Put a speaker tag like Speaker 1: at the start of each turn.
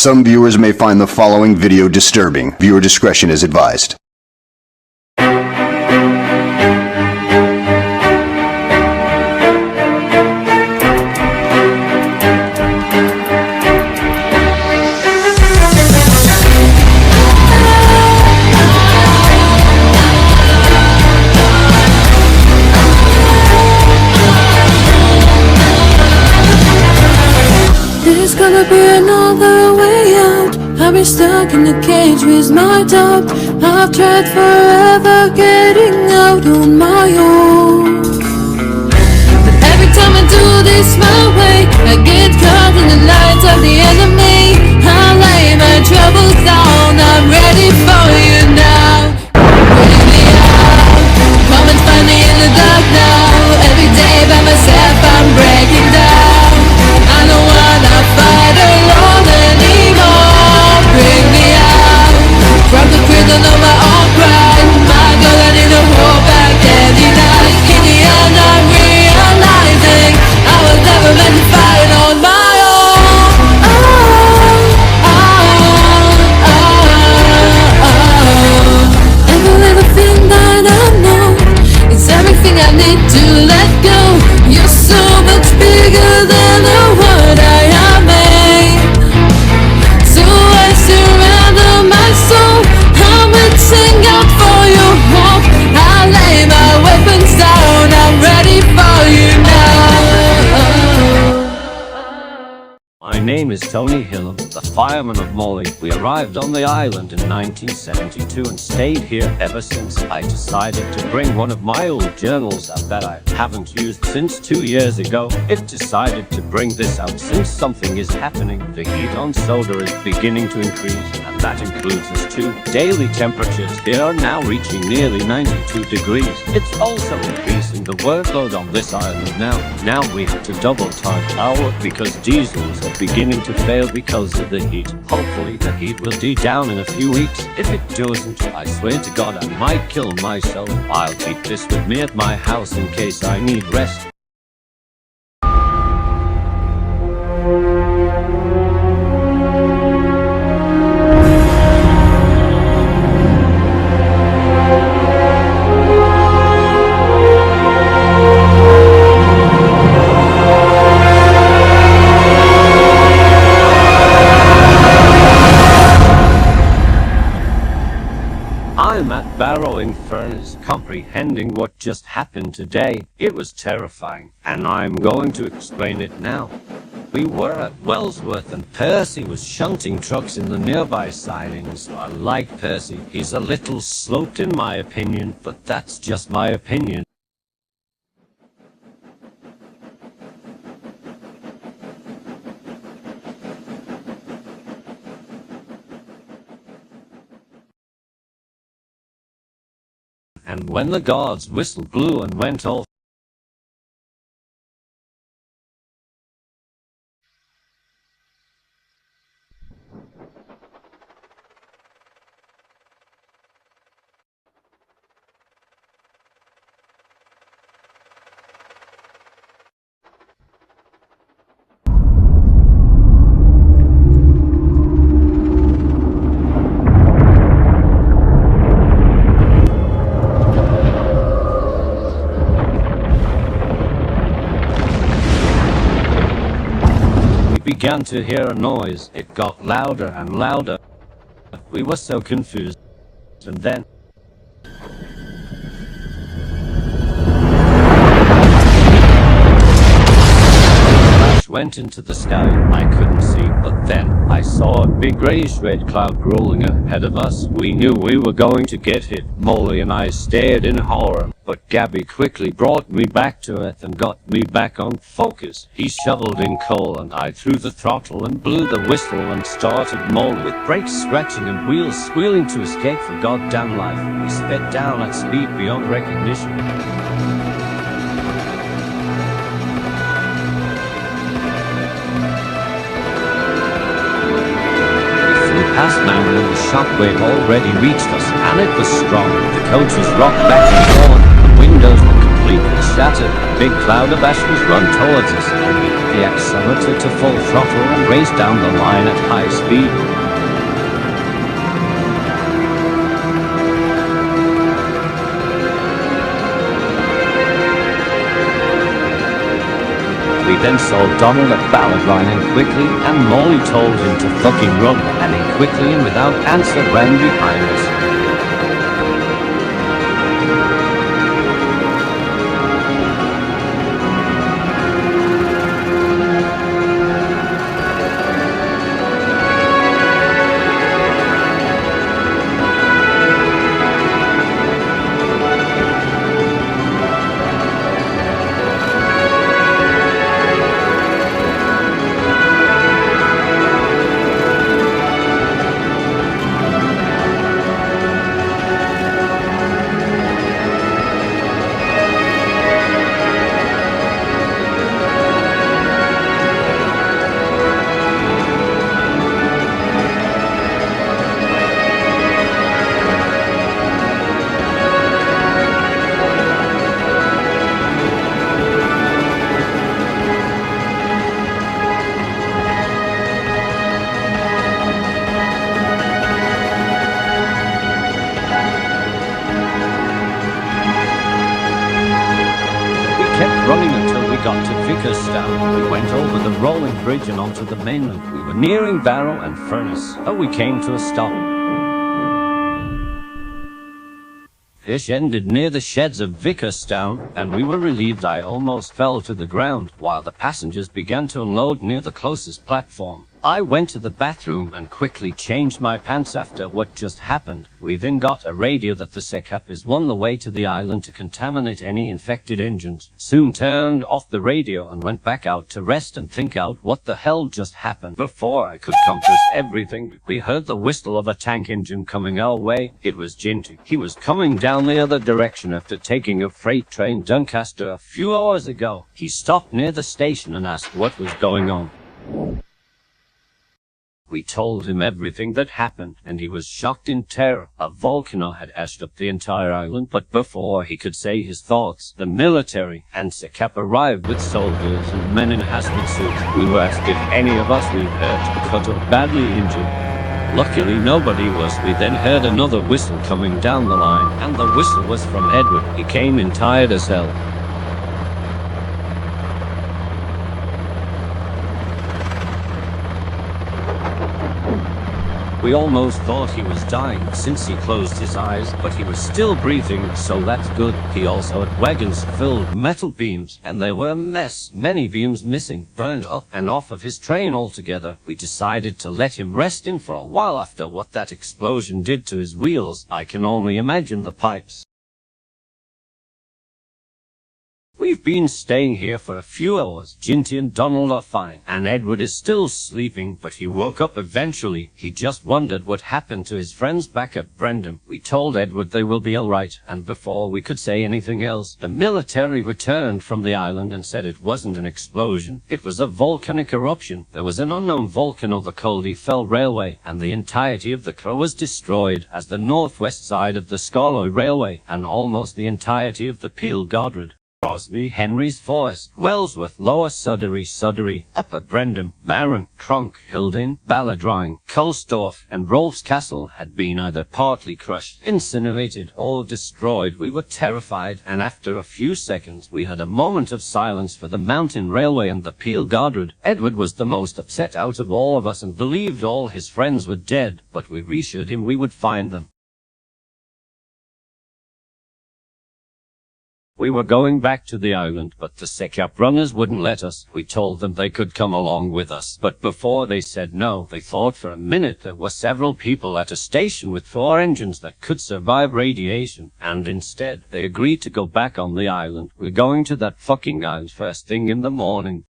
Speaker 1: Some viewers may find the following video disturbing. Viewer discretion is advised.
Speaker 2: There's gonna be another way out. I've been stuck in a cage with my doubt. I've tried forever getting out on my own, but every time I do this my way, I get caught in the lights of the enemy. I lay my troubles down. I'm ready for you now. Bring me out. Come and find me in the dark now. Every day by myself I'm breaking down. I don't wanna fight alone anymore. Bring me out from the prison of my own pride. My God, I need a hope I can't deny. In the end I'm realizing I was never meant to fight on my own. Every little thing that I know is everything I need to let go. You're so much bigger than the word I am made. So I surrender my soul. I'm reaching out for your hope. I lay my weapons down. I'm ready for you now.
Speaker 3: My name is Tony Hill, the fireman of Morley. We arrived on the island in 1972 and stayed here ever since. I decided to bring one of my old journals out that I haven't used since 2 years ago. It decided to bring this out since something is happening. The heat on Sodor is beginning to increase, and that includes us too. Daily temperatures here are now reaching nearly 92 degrees. It's also increasing the workload on this island now. Now we have to double time our work because diesels are beginning to fail because of the heat. Hopefully the heat will die down in a few weeks. If it doesn't, I swear to God I might kill myself. I'll keep this with me at my house in case I need rest. I'm at Barrowing Furnace, comprehending what just happened today. It was terrifying, and I'm going to explain it now. We were at Wellsworth and Percy was shunting trucks in the nearby sidings. I like Percy. He's a little sloped in my opinion, but that's just my opinion. And when the guard's whistle blew and went off, began to hear a noise. It got louder and louder. We were so confused. And then flash went into the sky. I couldn't see, but then I saw a big grayish-red cloud rolling ahead of us. We knew we were going to get hit. Molly and I stared in horror, but Gabby quickly brought me back to earth and got me back on focus. He shoveled in coal and I threw the throttle and blew the whistle and started Molly with brakes scratching and wheels squealing to escape for goddamn life. We sped down at speed beyond recognition. Past Marin and the shockwave already reached us, and it was strong. The coach was rocked back and forth, the windows were completely leak was shattered, a big cloud of ash was run towards us, and we hit the accelerator to full throttle and raced down the line at high speed. We then saw Donald at ballad lining quickly, and Molly told him to fucking run, and he quickly and without answer ran behind us. Running until we got to Vickerstown. We went over the rolling bridge and onto the mainland. We were nearing Barrow and Furnace, but we came to a stop. This ended near the sheds of Vickerstown, and we were relieved. I almost fell to the ground, while the passengers began to unload near the closest platform. I went to the bathroom and quickly changed my pants after what just happened. We then got a radio that the SECAP is on the way to the island to contaminate any infected engines. Soon turned off the radio and went back out to rest and think out what the hell just happened. Before I could compass everything, we heard the whistle of a tank engine coming our way. It was Ginty. He was coming down the other direction after taking a freight train Doncaster a few hours ago. He stopped near the station and asked what was going on. We told him everything that happened, and he was shocked in terror. A volcano had ashed up the entire island, but before he could say his thoughts, the military and SECAP arrived with soldiers and men in hazmat suits. We were asked if any of us were hurt, cut or badly injured. Luckily nobody was. We then heard another whistle coming down the line, and the whistle was from Edward. He came in tired as hell. We almost thought he was dying since he closed his eyes, but he was still breathing, so that's good. He also had wagons filled with metal beams, and there were a mess. Many beams missing, burned up and off of his train altogether. We decided to let him rest in for a while after what that explosion did to his wheels. I can only imagine the pipes. We've been staying here for a few hours. Ginty and Donald are fine, and Edward is still sleeping, but he woke up eventually. He just wondered what happened to his friends back at Brendan. We told Edward they will be alright, and before we could say anything else, the military returned from the island and said it wasn't an explosion. It was a volcanic eruption. There was an unknown volcano, the Cole Fell Railway, and the entirety of the crew was destroyed, as the northwest side of the Scarloy Railway, and almost the entirety of the Peel Godred, Crosby, Henry's Forest, Wellsworth, Lower Sudbury, Upper Brendan, Barron, Cronk, Hilding, Balladrying, Culstorf, and Rolf's Castle had been either partly crushed, incinerated, or destroyed. We were terrified, and after a few seconds we had a moment of silence for the Mountain Railway and the Peel Godred. Edward was the most upset out of all of us and believed all his friends were dead, but we reassured him we would find them. We were going back to the island, but the SECAP runners wouldn't let us. We told them they could come along with us, but before they said no, they thought for a minute there were several people at a station with 4 engines that could survive radiation, and instead, they agreed to go back on the island. We're going to that fucking island first thing in the morning.